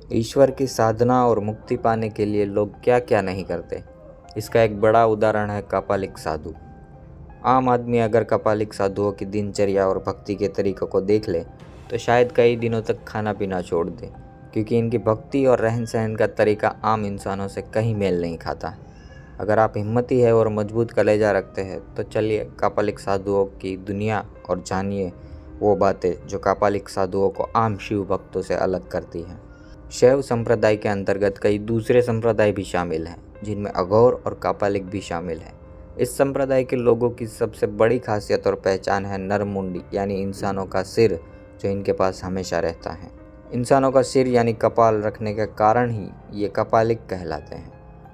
ईश्वर की साधना और मुक्ति पाने के लिए लोग क्या क्या नहीं करते। इसका एक बड़ा उदाहरण है कापालिक साधु। आम आदमी अगर कापालिक साधुओं की दिनचर्या और भक्ति के तरीकों को देख ले तो शायद कई दिनों तक खाना पीना छोड़ दे, क्योंकि इनकी भक्ति और रहन सहन का तरीका आम इंसानों से कहीं मेल नहीं खाता। अगर आप हिम्मती है और मजबूत कलेजा रखते हैं तो चलिए कापालिक साधुओं की दुनिया और जानिए वो बातें जो कापालिक साधुओं को आम शिव भक्तों से अलग करती हैं। शैव संप्रदाय के अंतर्गत कई दूसरे संप्रदाय भी शामिल हैं, जिनमें अघोर और कापालिक भी शामिल हैं। इस संप्रदाय के लोगों की सबसे बड़ी खासियत और पहचान है नरमुंडी यानी इंसानों का सिर, जो इनके पास हमेशा रहता है। इंसानों का सिर यानी कपाल रखने के कारण ही ये कापालिक कहलाते हैं।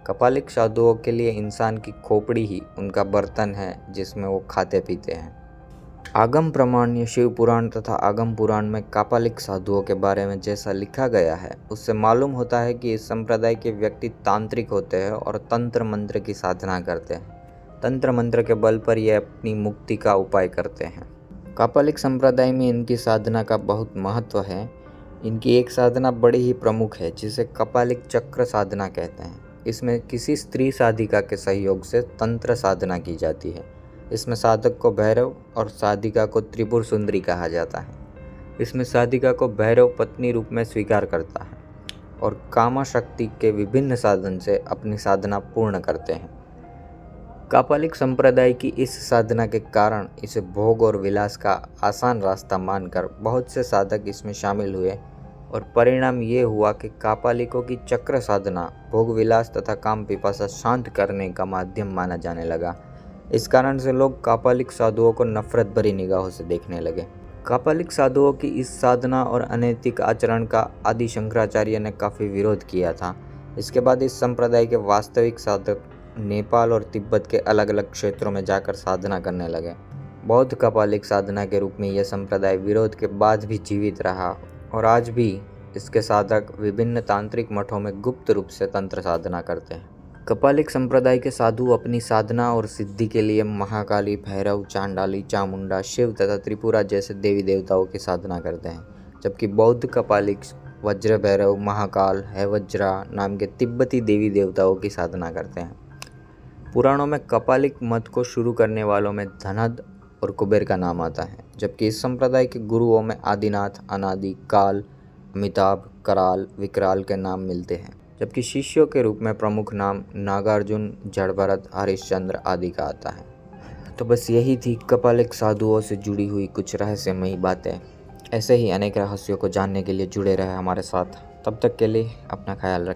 कापालिक साधुओं के लिए इंसान की खोपड़ी ही उनका बर्तन है जिसमें वो खाते पीते हैं। आगम प्रमाण शिव पुराण तथा आगम पुराण में कापालिक साधुओं के बारे में जैसा लिखा गया है उससे मालूम होता है कि इस संप्रदाय के व्यक्ति तांत्रिक होते हैं और तंत्र मंत्र की साधना करते हैं। तंत्र मंत्र के बल पर ये अपनी मुक्ति का उपाय करते हैं। कापालिक संप्रदाय में इनकी साधना का बहुत महत्व है। इनकी एक साधना बड़ी ही प्रमुख है जिसे कपालिक चक्र साधना कहते हैं। इसमें किसी स्त्री साधिका के सहयोग से तंत्र साधना की जाती है। इसमें साधक को भैरव और साधिका को त्रिपुर सुंदरी कहा जाता है। इसमें साधिका को भैरव पत्नी रूप में स्वीकार करता है और कामा शक्ति के विभिन्न साधन से अपनी साधना पूर्ण करते हैं। कापालिक संप्रदाय की इस साधना के कारण इसे भोग और विलास का आसान रास्ता मानकर बहुत से साधक इसमें शामिल हुए और परिणाम ये हुआ कि कापालिकों की चक्र साधना भोग विलास तथा काम पिपासा शांत करने का माध्यम माना जाने लगा। इस कारण से लोग कापालिक साधुओं को नफरत भरी निगाहों से देखने लगे। कापालिक साधुओं की इस साधना और अनैतिक आचरण का आदि शंकराचार्य ने काफ़ी विरोध किया था। इसके बाद इस संप्रदाय के वास्तविक साधक नेपाल और तिब्बत के अलग अलग क्षेत्रों में जाकर साधना करने लगे। बौद्ध कापालिक साधना के रूप में यह संप्रदाय विरोध के बाद भी जीवित रहा और आज भी इसके साधक विभिन्न तांत्रिक मठों में गुप्त रूप से तंत्र साधना करते हैं। कापालिक संप्रदाय के साधु अपनी साधना और सिद्धि के लिए महाकाली, भैरव, चांडाली, चामुंडा, शिव तथा त्रिपुरा जैसे देवी देवताओं की साधना करते हैं, जबकि बौद्ध कापालिक वज्र भैरव, महाकाल, हैवज्रा नाम के तिब्बती देवी देवताओं की साधना करते हैं। पुराणों में कापालिक मत को शुरू करने वालों में धनद और कुबेर का नाम आता है, जबकि इस संप्रदाय के गुरुओं में आदिनाथ, अनादि, काल, अमिताभ, कराल, विकराल के नाम मिलते हैं, जबकि शिष्यों के रूप में प्रमुख नाम नागार्जुन, जड़भरत, हरिश्चंद्र आदि का आता है। तो बस यही थी कापालिक साधुओं से जुड़ी हुई कुछ रहस्यमयी बातें। ऐसे ही अनेक रहस्यों को जानने के लिए जुड़े रहे हमारे साथ। तब तक के लिए अपना ख्याल रखें।